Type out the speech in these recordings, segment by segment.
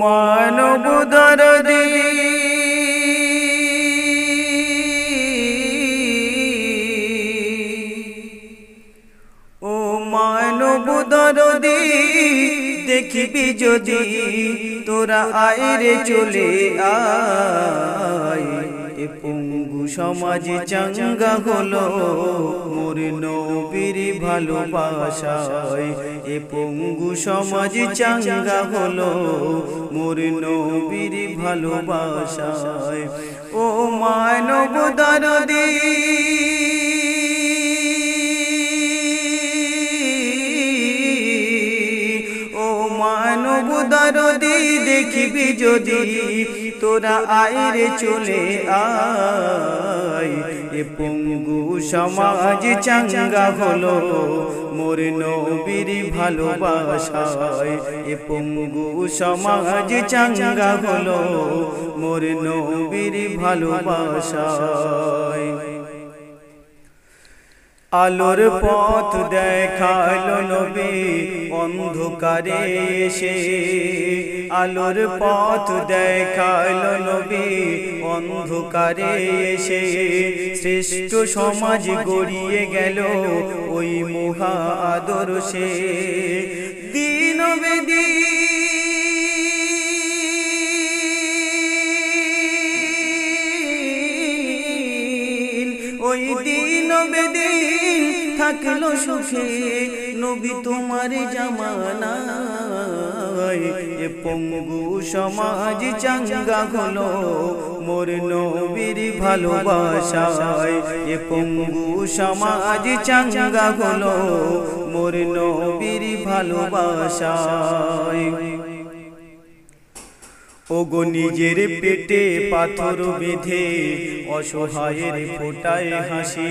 মানব দরদি ও মানব দরদি দেখিবি যদি তোরা আইরে চলে আয় এ পঙ্গু সমাজ চাঙ্গা হলো মোর নবীর ভালোবাসায় এ পঙ্গু সমাজ চাঙ্গা হলো মোর নবীর ভালোবাসায় ও মানব দরদি মানব দরদি দেখিবি যদি তোরা আইরে চলে আয় এ পঙ্গু সমাজ চাঙ্গা হলো মোর নবীর ভালোবাসায় এ পঙ্গু সমাজ চাঙ্গা হলো মোর নবীর ভালোবাসায় আলোর পথ দেখালো নবী অন্ধকারে এসে আলোর পথ দেখালো নবী অন্ধকারে এসে শ্রেষ্ঠ সমাজ গড়িয়ে গেল ওই মহা আদর্শে দিন বেদী ওই দিন বেদিন থাকলো সুখে নবী তোমার জামানায় এ পঙ্গু সমাজ চাঙ্গা হলো মোর নবীর ভালোবাসায় এ পঙ্গু সমাজ চাঙ্গা হলো মোর নবীর ভালোবাসায় ওগো নিজের পেটে পাথর বেঁধে অসহায়ের ফোটায় হাসি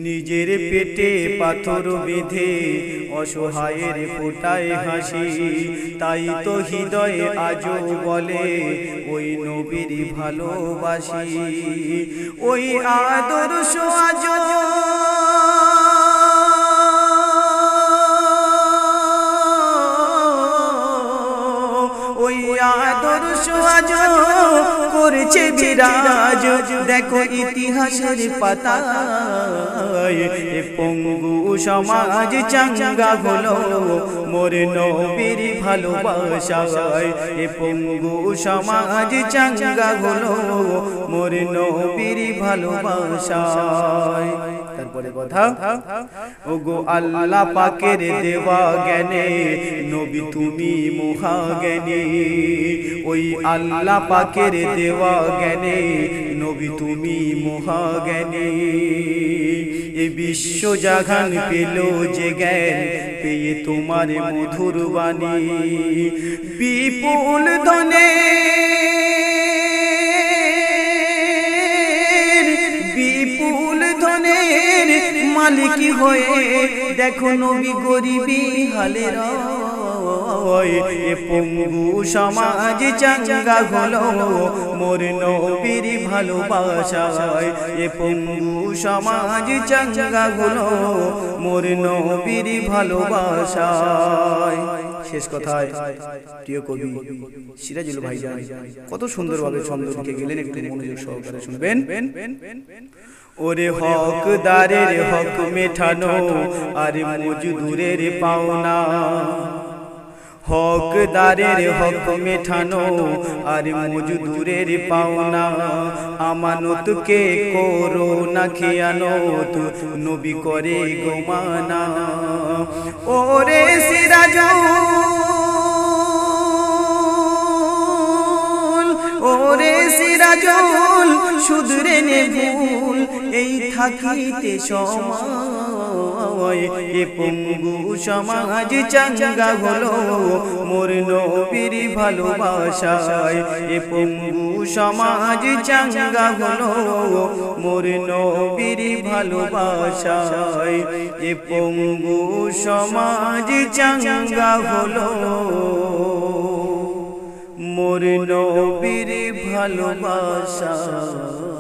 নিজের পেটে পাথর বেঁধে অসহায়ের ফোটায় হাসি তাই তো হৃদয়ে আজও বলে ওই নবীর ভালোবাসি ওই আদর্শ আজও আদর্শ আজ করেছে বিরাজ দেখো ইতিহাসের পাতায় এ পঙ্গু সমাজ চাঙ্গা হলো মোর নবীর ভালোবাসায় এ পঙ্গু সমাজ চাঙ্গা হলো মোর নবীর ভালোবাসায় তারপরে কথা ওগো আল্লাহ পাকের দেওয়া জ্ঞানে নবী তুমি মহাজ্ঞানী ওই আল্লাহ পাকের দেওয়া জ্ঞানে নবী তুমি মহাজ্ঞানী এই বিশ্ব জাহান পেল যে জ্ঞান পেয়ে তোমার মধুর বাণী বিপুল ধনে মালিক হয়ে দেখো নবী গরিবী হালের এ পঙ্গু সমাজ চাঙ্গা হলো মোর নবীর ভালোবাসায় এ পঙ্গু সমাজ চাঙ্গা হলো মোর নবীর ভালোবাসায় শেষ কথায় প্রিয় কবি সিরাজুল ভাইজান কত সুন্দরভাবে ছন্দ লিখে গেলেন একটু মনোযোগ সহকারে শুনবেন ওরে হকদারের হক মেটানো আর মজদুরের পাওনা হকদারের হক মেটানো আর মজদুরের পাওনা আমানতকে করো না খেয়ানত নবী করে গোমানা ওরে সিরাজুল ওরে সিরাজুল শুধরে নে ভুল এই থাকিতে সময় এ পঙ্গু সমাজ চাঙ্গা হলো মোর নবীর ভালোবাসায় এ পঙ্গু সমাজ চাঙ্গা হলো মোর নবীর ভালোবাসায় এ পঙ্গু সমাজ চাঙ্গা হলো মোর নবীর ভালোবাসায়।